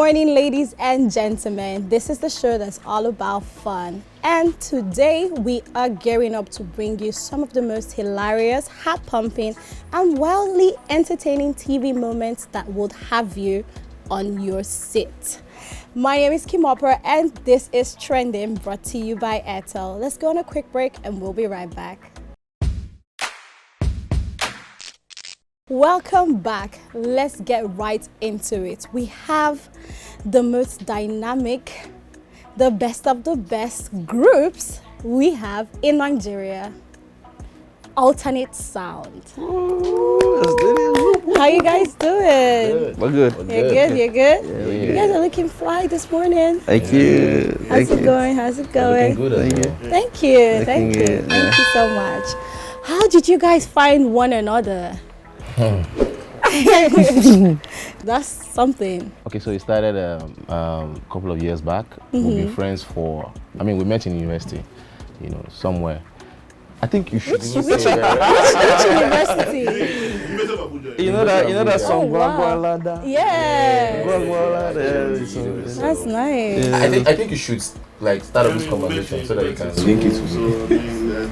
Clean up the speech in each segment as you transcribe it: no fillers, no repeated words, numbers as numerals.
morning, ladies and gentlemen. This is the show that's all about fun. And today we are gearing up to bring you some of the most hilarious, heart-pumping, and wildly entertaining TV moments that would have you on your seat. My name is Kim Opera, and this is Trending, brought to you by Airtel. Let's go on a quick break and we'll be right back. Welcome back. Let's get right into it. We have the most dynamic, the best of the best groups we have in Nigeria. Alternate Sound. How you guys doing? Good. We're good. You're good? You're good? Yeah, You guys are looking fly this morning. Thank you. How's it going? How's it going? Good as well. Thank you. Thank you. Thank you so much. How did you guys find one another? That's something. Okay, so it started a couple of years back. We've been friends for, we met in university, somewhere. I think you should. Which university? You know that song, Oh, wow. Lada? Yeah. That's nice. I think you should start up this conversation so that you can link it to me.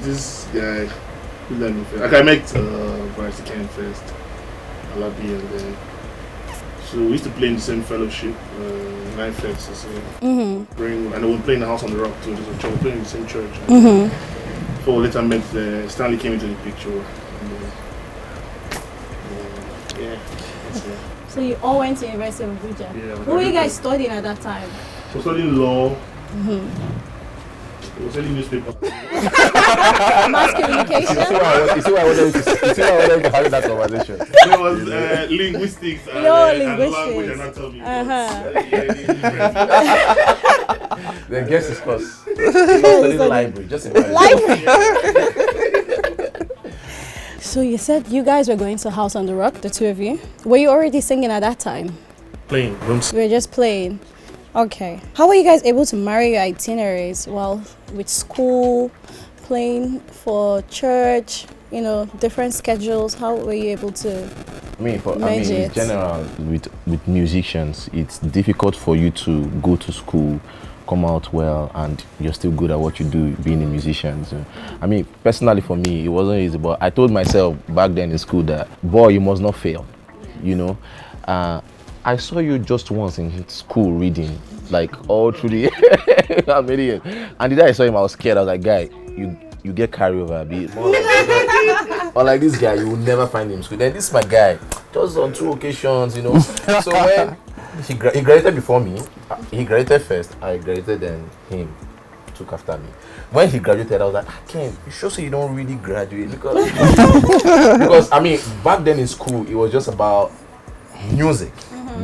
This guy who let me first. I met Bryce Ken first. Alabi and then. So we used to play in the same fellowship, 9 Fest. And then we played in the House on the Rock too. We were playing in the same church. Before later met Stanley came into the picture. That's it. So you all went to University of Abuja. Yeah, What were you guys studying at that time? So studying law. We were selling newspaper. Mass communication. You see why I wanted to have that conversation. There was linguistics and language and anatomy. The guess is course. Studying library, just in Library. So you said you guys were going to House on the Rock, the two of you. Were you already singing at that time? Playing rooms. You were just playing. Okay. How were you guys able to marry your itineraries? Well, with school, playing for church, different schedules. How were you able to in it? general, with musicians, it's difficult for you to go to school, come out well, and you're still good at what you do, being a musician. So, personally for me, it wasn't easy, but I told myself back then in school that, boy, you must not fail, I saw you just once in school reading, all through the year. And the day I saw him, I was scared. I was like, guy, you get carried over a bit. Or like this guy, you will never find him in school. Then this is my guy, just on 2 occasions, So when he graduated before me, he graduated first, I graduated, then him took after me. When he graduated, I was like, Ken, you sure say you don't really graduate? Because back then in school, it was just about music.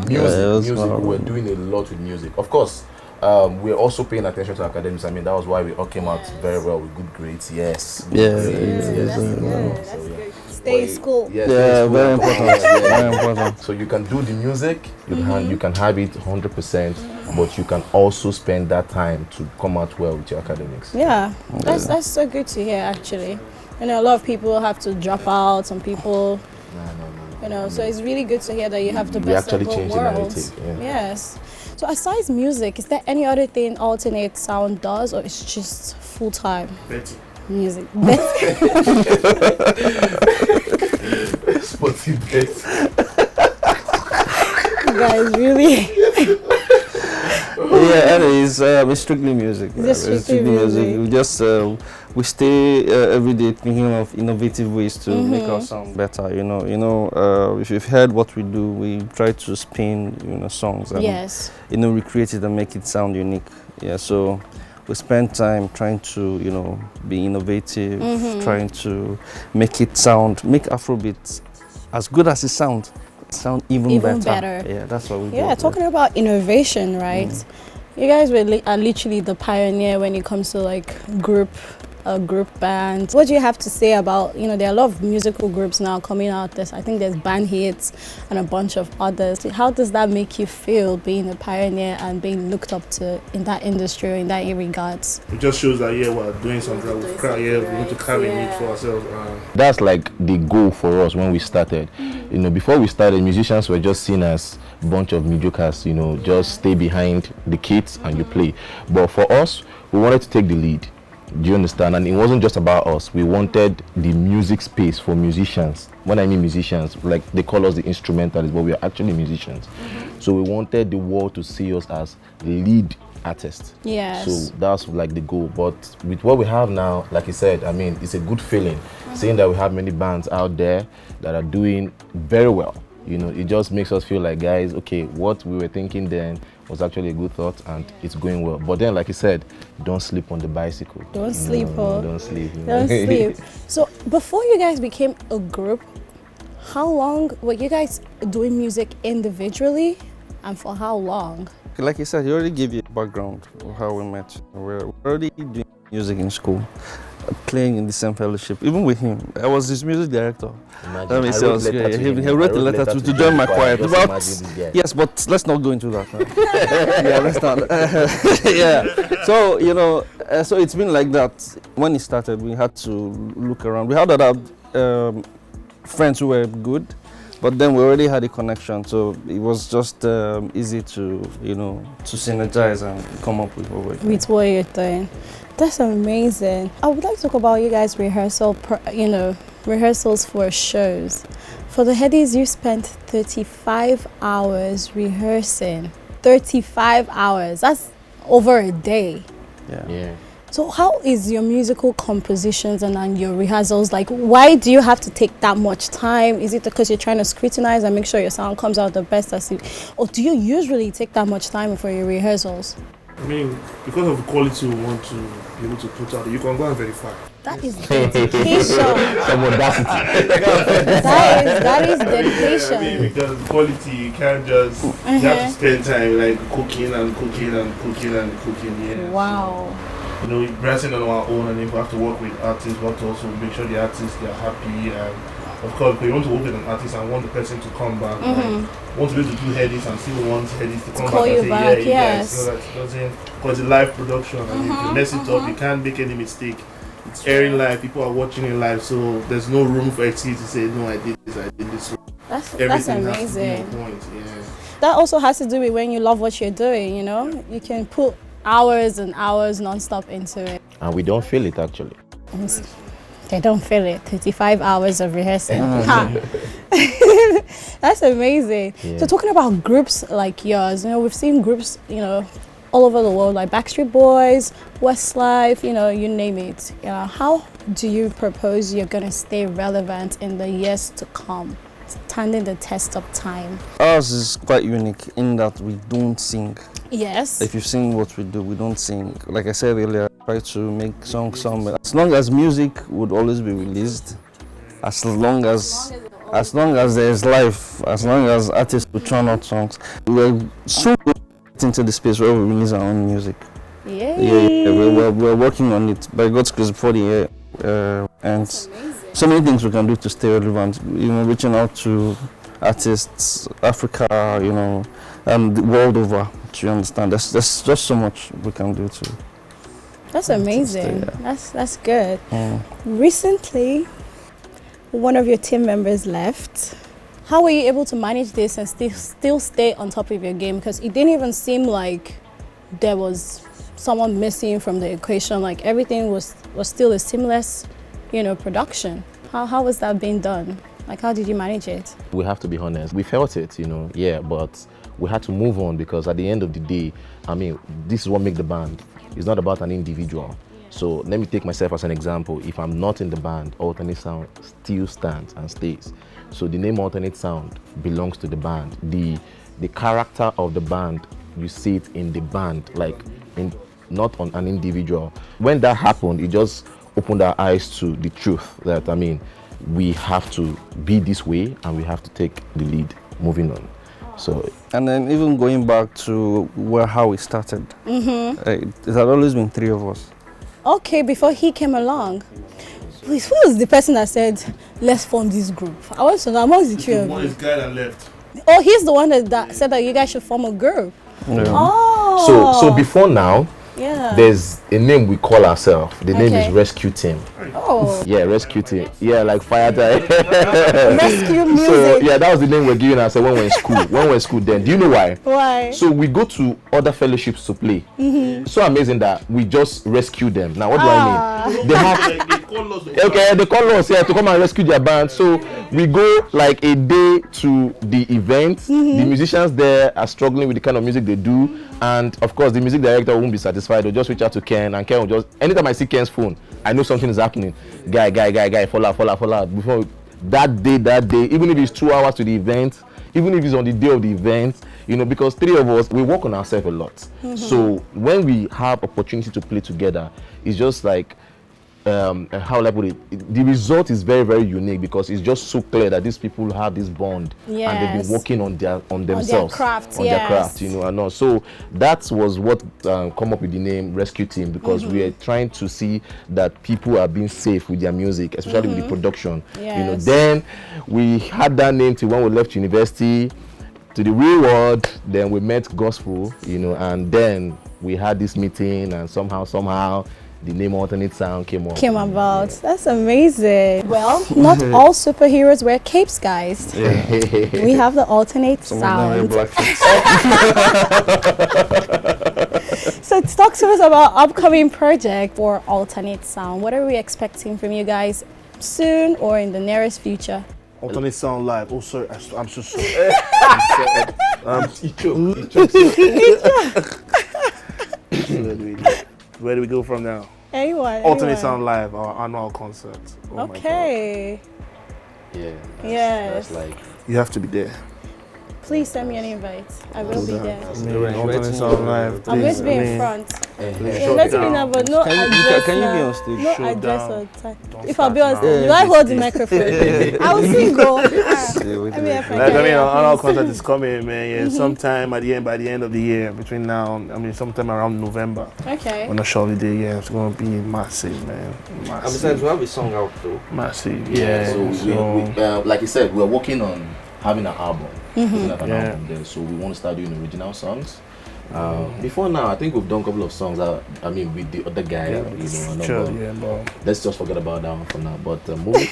Music. We were doing a lot with music. Of course, we're also paying attention to academics. That was why we all came out very well with good grades. Yes. That's good. Stay in school. Yes, Very important. Very important. So you can do the music, you can have it 100%, but you can also spend that time to come out well with your academics. Yeah, that's so good to hear, actually. A lot of people have to drop out. Some people. No. So it's really good to hear that you have the best of both worlds. Yes. So aside music, is there any other thing Alternate Sound does, or it's just full time music? Sporty bets. Guys, really? Anyways, it's strictly music. It's strictly music. We just we stay every day thinking of innovative ways to make our sound better. If you've heard what we do, we try to spin songs and recreate it and make it sound unique. Yeah, so we spend time trying to be innovative, trying to make Afrobeat as good as it sound even better. Yeah, that's what we do. Yeah, talking about innovation, right? You guys are literally the pioneer when it comes to group a group band. What do you have to say about, you know, there are a lot of musical groups now coming out. I think there's Band Hits and a bunch of others. How does that make you feel being a pioneer and being looked up to in that industry or in that regards? It just shows that, yeah, we're doing something with crowd, yeah, we want to carry it for ourselves. That's like the goal for us when we started. You know, before we started, musicians were just seen as a bunch of mediocres, you know, just stay behind the kids and you play. But for us, we wanted to take the lead. Do you understand? And it wasn't just about us. We wanted the music space for musicians. When I mean musicians, like they call us the instrumentalists, but we are actually musicians. So we wanted the world to see us as lead artists. Yes. So that's like the goal. But with what we have now, like you said, I mean, it's a good feeling seeing that we have many bands out there that are doing very well. You know, it just makes us feel like, guys, okay, what we were thinking then was actually a good thought and it's going well. But then, like you said, don't sleep on the bicycle. Don't sleep, don't sleep. You know? Don't sleep. So before you guys became a group, how long were you guys doing music individually and for how long? Like you said, he already gave you a background of how we met. We're already doing music in school, playing in the same fellowship. Even with him, I was his music director. Imagine, he wrote a letter to join my choir. Yes, but let's not go into that. Yeah, let's not. Yeah. So, you know, so it's been like that. When it started, we had to look around. We had other friends who were good, but then we already had a connection, so it was just easy to, you know, to synergize and come up with what we're doing. With what you're doing. That's amazing. I would like to talk about you guys' rehearsals for shows. For the Headies, you spent 35 hours rehearsing. 35 hours. That's over a day. Yeah. So how is your musical compositions and your rehearsals? Like, why do you have to take that much time? Is it because you're trying to scrutinize and make sure your sound comes out the best as you, or do you usually take that much time for your rehearsals? I mean, because of the quality we want to be able to put out, you can go and verify. That is dedication. Some audacity. that is dedication. Yeah, I mean, because quality, you can't just, you have to spend time like cooking. Yeah. Wow. You know, pressing on our own, and if we have to work with artists, we have to also make sure the artists, they are happy. And of course, if you want to work with an artist and want the person to come back, like, want to be able to do Headies and still want Headies to come back and say, yeah, yes. So that it doesn't, because it's a live production, and if you mess it up, you can't make any mistake. It's airing live, people are watching it live, so there's no room for excuse to say, no, I did this. That's amazing. Has to be on point, yeah. That also has to do with when you love what you're doing, you know? You can put hours and hours non-stop into it. And we don't feel it, actually. They don't feel it. 35 hours of rehearsing. That's amazing. Yeah. So talking about groups like yours, you know, we've seen groups, you know, all over the world, like Backstreet Boys, Westlife, you know, you name it. You know, how do you propose you're going to stay relevant in the years to come, standing the test of time? Ours is quite unique in that we don't sing. Yes. If you've seen what we do, we don't sing. Like I said earlier, I try to make songs somewhere. As long as music would always be released, as long as there's life, as long as artists will churn out songs, we're so good into the space where we release our own music. Yeah. We're working on it by God's grace before the year ends. So many things we can do to stay relevant. You know, reaching out to artists, Africa, you know, and the world over. Do you understand? There's just so much we can do to. That's amazing. That's good. Recently, one of your team members left. How were you able to manage this and still stay on top of your game? Because it didn't even seem like there was someone missing from the equation. Like everything was still a seamless, you know, production. How was that being done? Like, how did you manage it? We have to be honest. We felt it, you know, yeah, but we had to move on because at the end of the day, I mean, this is what makes the band. It's not about an individual. So let me take myself as an example. If I'm not in the band, Alternate Sound still stands and stays. So the name Alternate Sound belongs to the band. The character of the band, you see it in the band, like not on an individual. When that happened, it just opened our eyes to the truth that, I mean, we have to be this way and we have to take the lead moving on. So, and then even going back to how we started, it had always been three of us. Okay, before he came along. Please, who was the person that said, let's form this group? I want to know amongst the three of you. One is guy that left. Oh, he's the one that said that you guys should form a group. Yeah. Oh. So before now, yeah. there's a name we call ourselves. The name is Rescue Team. Oh. Yeah, Rescue Team. Yeah, like fire time. Rescue music. So yeah, that was the name we're giving ourselves when we're in school. When we're in school then. Do you know why? Why? So we go to other fellowships to play. So amazing that we just rescue them. Now what do I mean? They have they call us to come and rescue their band. So we go like a day to the event. The musicians there are struggling with the kind of music they do, and of course the music director won't be satisfied. They'll just reach out to Ken, and Ken will just, anytime I see Ken's phone, I know something is happening. Guy, fall out. Before that day, even if it's 2 hours to the event, even if it's on the day of the event, you know, because three of us, we work on ourselves a lot. So when we have opportunity to play together, it's just like, how will I put it? The result is very, very unique because it's just so clear that these people have this bond and they've been working on themselves, on their craft, you know, and all. So that was what come up with the name Rescue Team, because we are trying to see that people are being safe with their music, especially with the production. You know, then we had that name till when we left university to the real world. Then we met gospel, you know, and then we had this meeting, and somehow the name Alternate Sound came about. That's amazing. Well, not all superheroes wear capes, guys. We have the Alternate Sound. So talk to us about upcoming project for Alternate Sound. What are we expecting from you guys soon or in the nearest future? Alternate Sound Live. Oh, sorry. I'm so sorry. Where do we go from now? Alternate Sound Live, our annual concert. Oh okay. That's like, you have to be there. Please send me an invite. I will be there. Alternate Sound Live. I'm going to be in front. Let me know, but no address. Can you be on stage? No address all the time. If I'll be on stage, will I hold the microphone? I will sing. Our concert is coming, man. Yeah, sometime by the end of the year, between now, sometime around November. Okay. On a short day, it's gonna be massive, man. Massive. And besides, we have a song out though. Massive. Yeah. So we, like you said, we're working on having an album. Album there, so we want to start doing original songs. Before now, I think we've done a couple of songs. I mean, with the other guy, let's just forget about that one for now. But moving,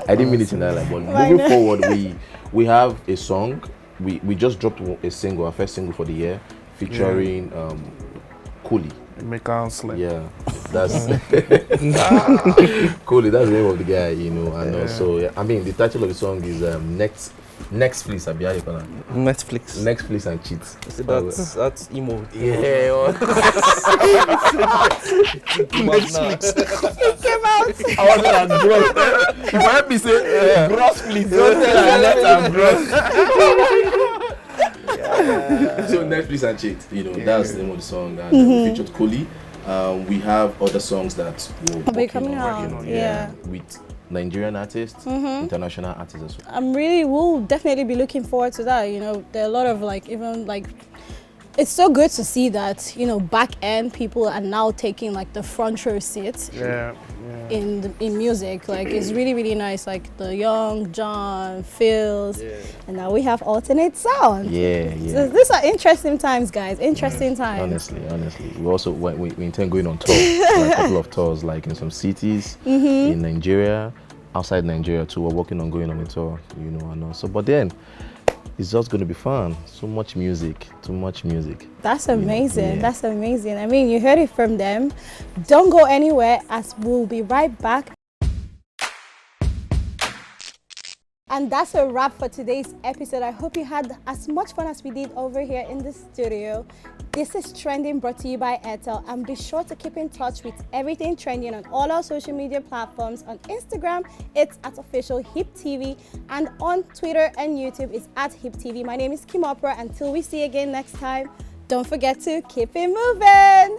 I didn't mean it in that like. But moving forward, we have a song. We just dropped a single, our first single for the year, featuring Cooley. Yeah, that's Cooley. That's the name of the guy, you know. And also, I mean, the title of the song is Netflix, Netflix and cheats. That's emo. Yeah. Netflix. It came out. I was like, gross. If I help me say, gross, please. Don't tell me gross. So Netflix and cheat, you know, that's the name of the song. And we featured Cooley. We have other songs that will be coming out. With Nigerian artists, international artists as well. We'll definitely be looking forward to that. You know, there are a lot of it's so good to see that, you know, back end people are now taking like the front row seats in music. Like it's really, really nice. Like the Young, John, Phils, and now we have Alternate Sound. So these are interesting times, guys. Interesting times. Honestly, we also we intend going on tour, like a couple of tours, like in some cities in Nigeria, outside Nigeria too. We're working on going on a tour, you know, and also. But then it's just going to be fun. So much music, too much music. That's amazing. That's amazing. I mean, you heard it from them. Don't go anywhere, as we'll be right back. And that's a wrap for today's episode. I hope you had as much fun as we did over here in the studio. This is Trending, brought to you by Airtel, and be sure to keep in touch with everything trending on all our social media platforms. On Instagram, it's at official HIPTV, and on Twitter and YouTube, it's at HIPTV. My name is Kim Opera. Until we see you again next time, don't forget to keep it moving.